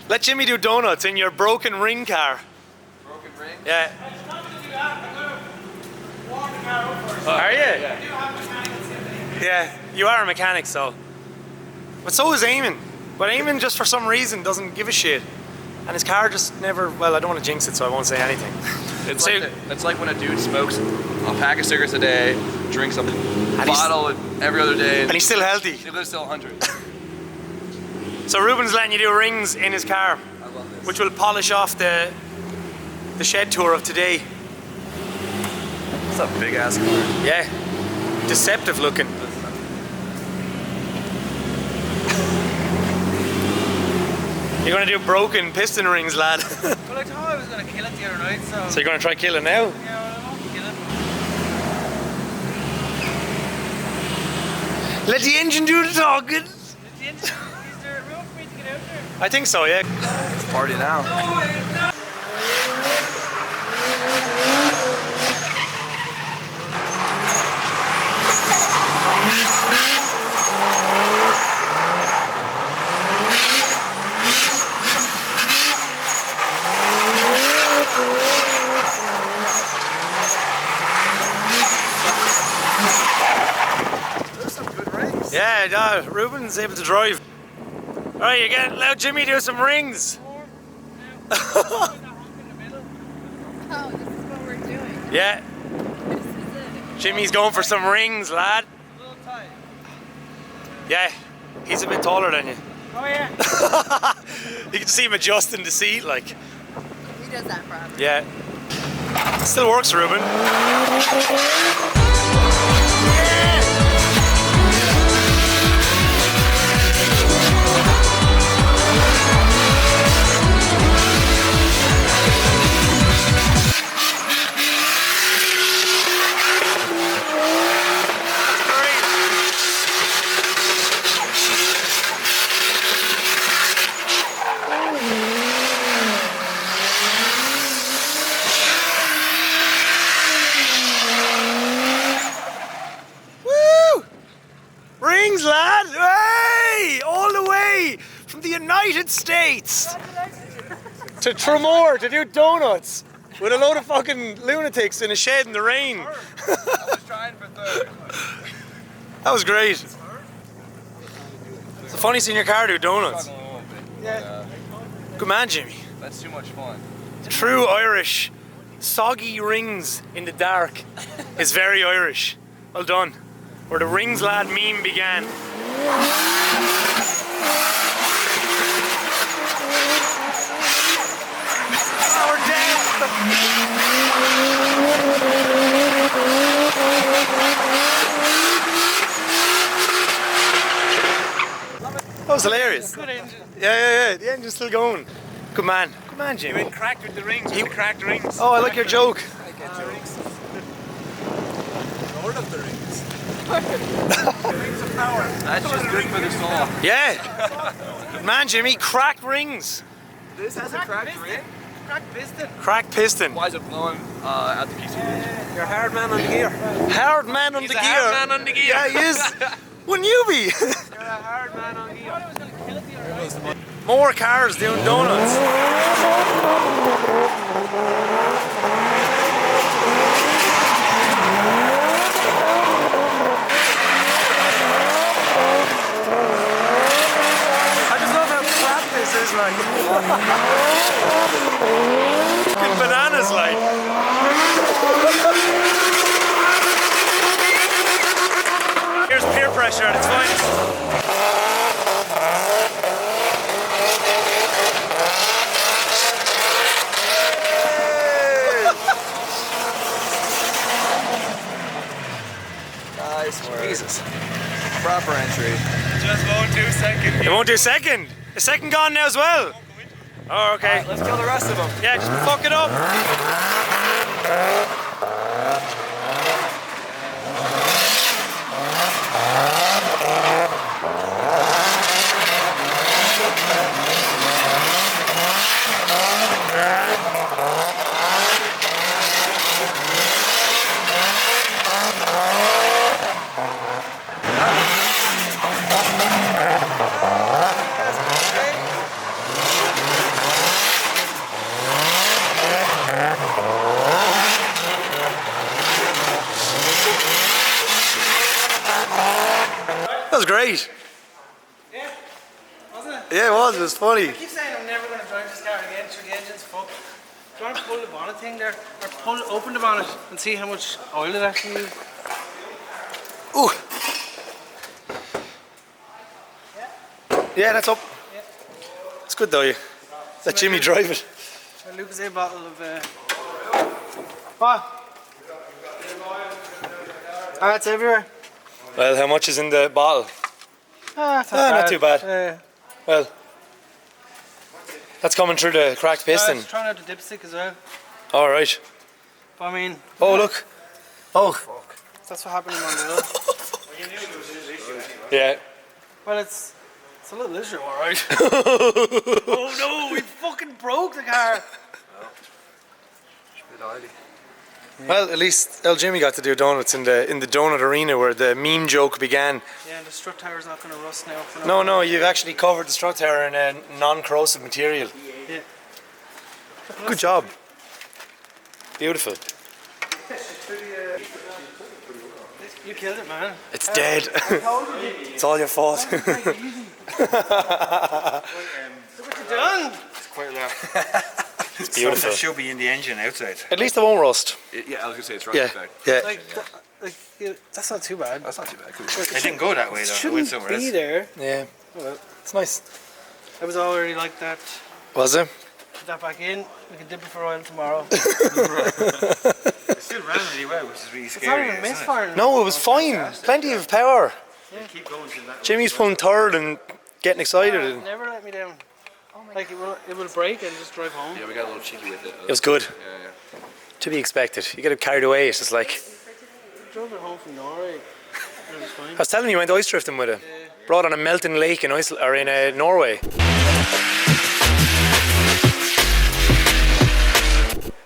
Let Jimmy do donuts in your broken ring car. Broken ring? Yeah. I was not going to do that. I'm going to warm the car up first. Are you? Yeah. I do have mechanical sympathy. Yeah, you are a mechanic, so. But so is Eamon. But Eamon just for some reason doesn't give a shit. And his car just never, well, I don't want to jinx it, so I won't say anything. It's like when a dude smokes a pack of cigarettes a day, drinks a bottle every other day. And he's still healthy. He lives till 100. So Reuben's letting you do rings in his car. I love this. Which will polish off the shed tour of today. It's a big ass car. Yeah. Deceptive looking. You're gonna do broken piston rings, lad. Well, I thought I was going to kill it the other night, so... So you're gonna try kill it now? Yeah, well, I won't kill it. Let the engine do the talking. Is there room for me to get out there? I think so, yeah. It's a party now. No. Yeah, Reuben's able to drive. Alright, you're getting let Jimmy do some rings. Oh, this is what we're doing. Yeah. This is it. Jimmy's going for some rings, lad. A little tight. Yeah, he's a bit taller than you. Oh, yeah. You can see him adjusting the seat, like. He does that forever. Yeah. Still works, Reuben. Lad, hey! All the way from the United States to Tremor to do donuts with a load of fucking lunatics in a shed in the rain. I was trying for third. That was great. It's funny seeing your car do donuts. Yeah. Good man, Jimmy. That's too much fun. True Irish. Soggy rings in the dark is very Irish. Well done. Where the rings lad meme began. Oh, we're dead. That was hilarious. Good engine. Yeah. The engine's still going. Good man, Jimmy. You went cracked with the rings, with the cracked rings. Oh, I like your joke. I get your rings. Lord of the rings. Rings of power. That's just good for the soul. Yeah. Good man, Jimmy. Cracked rings. This has a cracked ring? Cracked piston. Cracked piston. Why is it blowing at the piece of engine? You're a hard man on the gear. Hard man on He's the a gear. hard man on the gear. Yeah, he is. Wouldn't you be? You're a hard man on the gear. I was going to kill it the other night. More cars doing donuts. I just love how flat this is, like. Fucking bananas, like. Here's peer pressure at its finest. Nice work. Jesus. Proper entry. Just won't do second. It won't do second. The second gone now as well. Oh, okay. Right, let's kill the rest of them. Yeah, just fuck it up. Yeah, it was funny. I keep saying I'm never going to drive this car again through the engine's fucked. Do you want to pull the bonnet thing there? Or open the bonnet and see how much oil it actually uses? Ooh. Yeah, that's up. Yeah. It's good though. Let Jimmy drive it. A Lucas bottle of... What? Ah, it's everywhere. Well, how much is in the bottle? It's not too bad. Well, that's coming through the cracked I piston. was trying out the dipstick as well. All right. But I mean... Oh, look. Oh. That's what happened in Mongolia. Yeah. Well, it's a little issue, alright. Oh no, we fucking broke the car. Well, at least El Jimmy got to do donuts in the donut arena where the meme joke began. Yeah, and the strut tower's not going to rust now. No, you've actually covered the strut tower in a non-corrosive material. Yeah. Good job. Beautiful. You killed it, man. It's dead. It's all your fault. Look what you done. It's quite loud. It's beautiful. It should be in the engine outside. At least it won't rust. Yeah, I was gonna say it's right. Yeah, Effect. yeah. That's not too bad. That's not too bad. Cool. It didn't go that way It though. It went shouldn't somewhere be else. there. Yeah. It's nice. I was already like that. Was it? Put that back in. We can dip it for oil tomorrow. It still ran really well, which is really It's scary. not even isn't it? misfiring. No, it was fine. Plenty of power. Keep going till that. Jimmy's pulling third and getting excited. And Never let me down. Like it will break and just drive home. Yeah, we got a little cheeky with it. it was good. Yeah. To be expected. You get carried away. It's just like... I drove it home from Norway. And it was fine. I was telling you, I went ice drifting with it. Brought on a melting lake in Norway.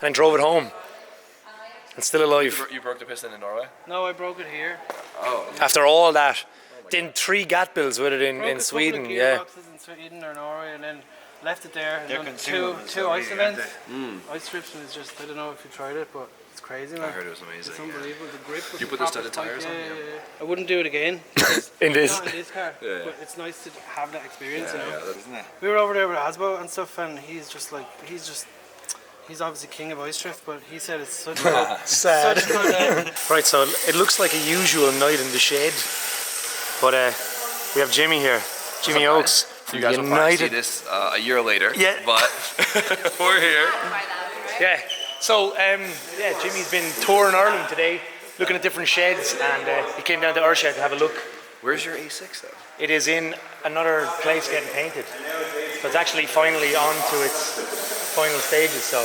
And drove it home. And still alive. You broke the piston in Norway? No, I broke it here. Oh. After all that. Did 3 gat bills with it Broke in a Sweden. couple of Yeah. gearboxes in Sweden or Norway and then left it there. And They're done consumables, two so ice you events. have Ice drifting is just, I don't know if you tried it, but it's crazy, man. I heard it was amazing. It's unbelievable. The grip. Did you put the studded tires on? Yeah. I wouldn't do it again. In this. Not in this car. Yeah. But it's nice to have that experience, you know. isn't it? We were over there with Asbo and stuff, and he's obviously king of ice drift, but he said it's such a Sad. such good. Right, so it looks like a usual night in the shed. But we have Jimmy here. Jimmy Oakes. You guys will probably see this a year later. Yeah. But we're here. Yeah. So, yeah, Jimmy's been touring Ireland today, looking at different sheds, and he came down to our shed to have a look. Where's your A6 though? It is in another place getting painted. So it's actually finally on to its final stages, so.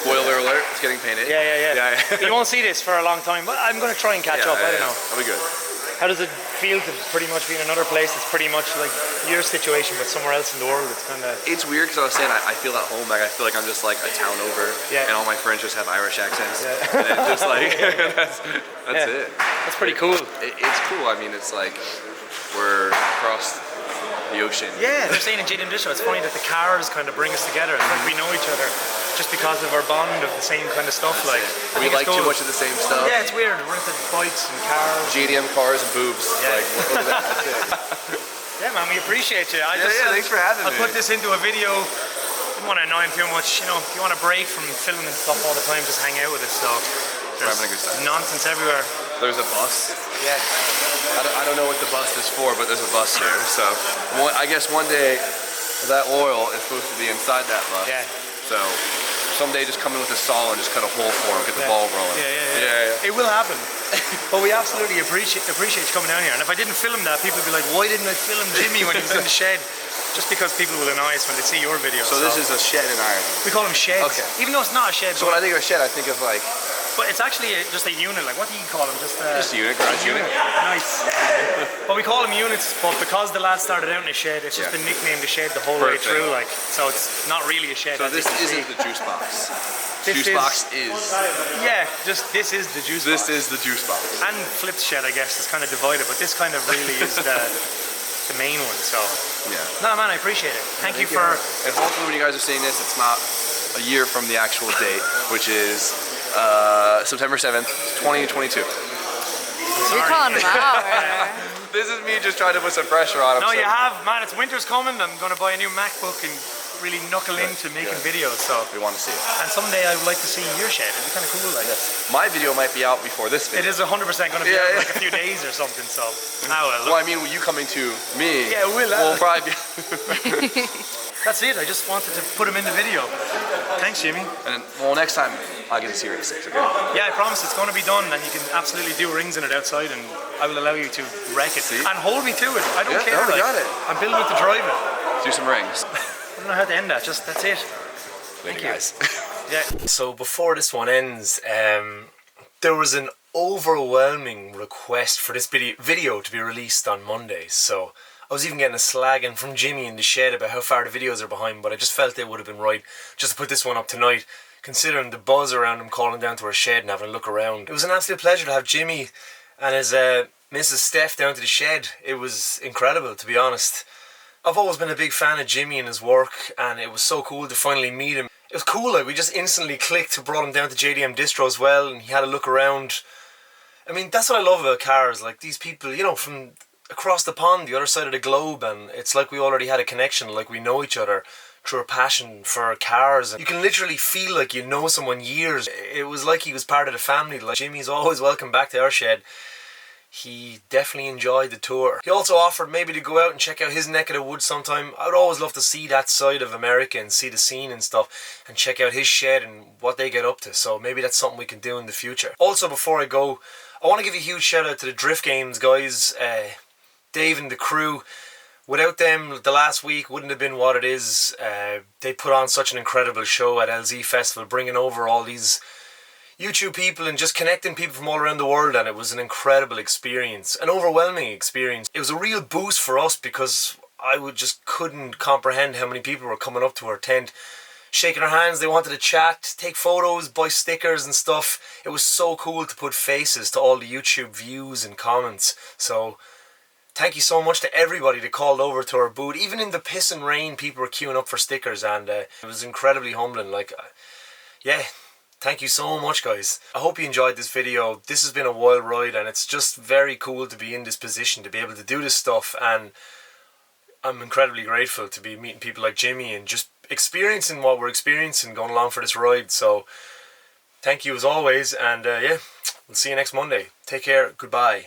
Spoiler alert, it's getting painted. Yeah. You won't see this for a long time, but I'm going to try and catch up, I don't know. That'll be good. How does it feel to pretty much be in another place that's pretty much like your situation, but somewhere else in the world? It's kind of... It's weird because I was saying I feel at home, like I feel like I'm just like a town over, Yeah. and all my friends just have Irish accents, and it's just like that's it. That's pretty cool. It's cool. I mean, it's like we're across the ocean. Yeah, they're saying in Jade and Disho, it's funny that the cars kind of bring us together. It's like we know each other just because of our bond of the same kind of stuff. Like I We think like it's too cool. much of the same stuff. Yeah, it's weird. We're into bikes and cars. GDM cars and boobs. Yeah. Like, what was that? That's it. Yeah, man, we appreciate you. Thanks for having I'll me. put this into a video. Didn't want to annoy him too much. You know, if you want a break from filming stuff all the time, just hang out with us. So there's having a good time. nonsense everywhere. There's a bus. Yeah. I don't know what the bus is for, but there's a bus here. So I guess one day that oil is supposed to be inside that bus. Yeah. So someday just come in with a saw and just cut a hole for him, get the ball rolling. Yeah. It will happen. But we absolutely appreciate you coming down here. And if I didn't film that, people would be like, why didn't I film Jimmy when he was in the shed? Just because people will annoy us when they see your video. So this is a shed in Ireland. We call them sheds. Okay. Even though it's not a shed. So when I think of a shed, I think of like But it's actually just a unit. Like, what do you call them? Just a unit, garage unit. Nice. But we call them units, but because the lad started out in a shed, it's just been nicknamed a shed the whole way Perfect. through. Like, so it's not really a shed. So as this you can isn't see. the juice box. This Juice box is. Yeah, just this is the juice box. This is the juice box. And flipped shed, I guess, is kind of divided, but this kind of really is the main one. So, Yeah. no, man, I appreciate it. Thank you for. And hopefully when you guys are seeing this, it's not a year from the actual date, which is September 7th, 2022. You're calling him out. This is me just trying to put some pressure on him. No, so. you have, man. It's winter's coming. I'm going to buy a new MacBook and really knuckle into making videos. So We want to see it. And someday I would like to see your shed. It'd be kind of cool, like. My video might be out before this It video. is 100% going to be out in like a few days or something. So. Well, I mean, you coming to me. Yeah, we'll probably be. That's it. I just wanted to put him in the video. Thanks, Jimmy. And well, next time I'll get a Series 6. Okay. Yeah, I promise it's going to be done, and you can absolutely do rings in it outside, and I will allow you to wreck it See? and hold me to it. I don't care. No, like, got it. I'm building it to drive it. Do some rings. I don't know how to end that. Just that's it. Thank you guys. Yeah. So before this one ends, there was an overwhelming request for this video to be released on Monday. So I was even getting a slagging from Jimmy in the shed about how far the videos are behind, but I just felt it would have been right just to put this one up tonight, considering the buzz around him calling down to our shed and having a look around. It was an absolute pleasure to have Jimmy and his Mrs. Steph down to the shed. It was incredible, to be honest. I've always been a big fan of Jimmy and his work, and it was so cool to finally meet him. It was cool, like, we just instantly clicked, brought him down to JDM Distro as well, and he had a look around. I mean, that's what I love about cars, like, these people, you know, from across the pond, the other side of the globe, and it's like we already had a connection, like we know each other through our passion for cars. And you can literally feel like you know someone years. It was like he was part of the family. Like, Jimmy's always welcome back to our shed. He definitely enjoyed the tour. He also offered maybe to go out and check out his neck of the woods sometime. I would always love to see that side of America and see the scene and stuff, and check out his shed and what they get up to. So maybe that's something we can do in the future. Also, before I go, I want to give a huge shout out to the Driftgames guys, Dave and the crew. Without them, the last week wouldn't have been what it is. They put on such an incredible show at LZ Festival, bringing over all these YouTube people and just connecting people from all around the world, and it was an incredible experience, an overwhelming experience. It was a real boost for us because just couldn't comprehend how many people were coming up to our tent, shaking our hands. They wanted to chat, take photos, buy stickers and stuff. It was so cool to put faces to all the YouTube views and comments. So thank you so much to everybody that called over to our booth. Even in the piss and rain, people were queuing up for stickers, and it was incredibly humbling. Like, yeah. Thank you so much, guys. I hope you enjoyed this video. This has been a wild ride, and it's just very cool to be in this position, to be able to do this stuff, and I'm incredibly grateful to be meeting people like Jimmy and just experiencing what we're experiencing going along for this ride. So thank you as always, and yeah, we'll see you next Monday. Take care. Goodbye.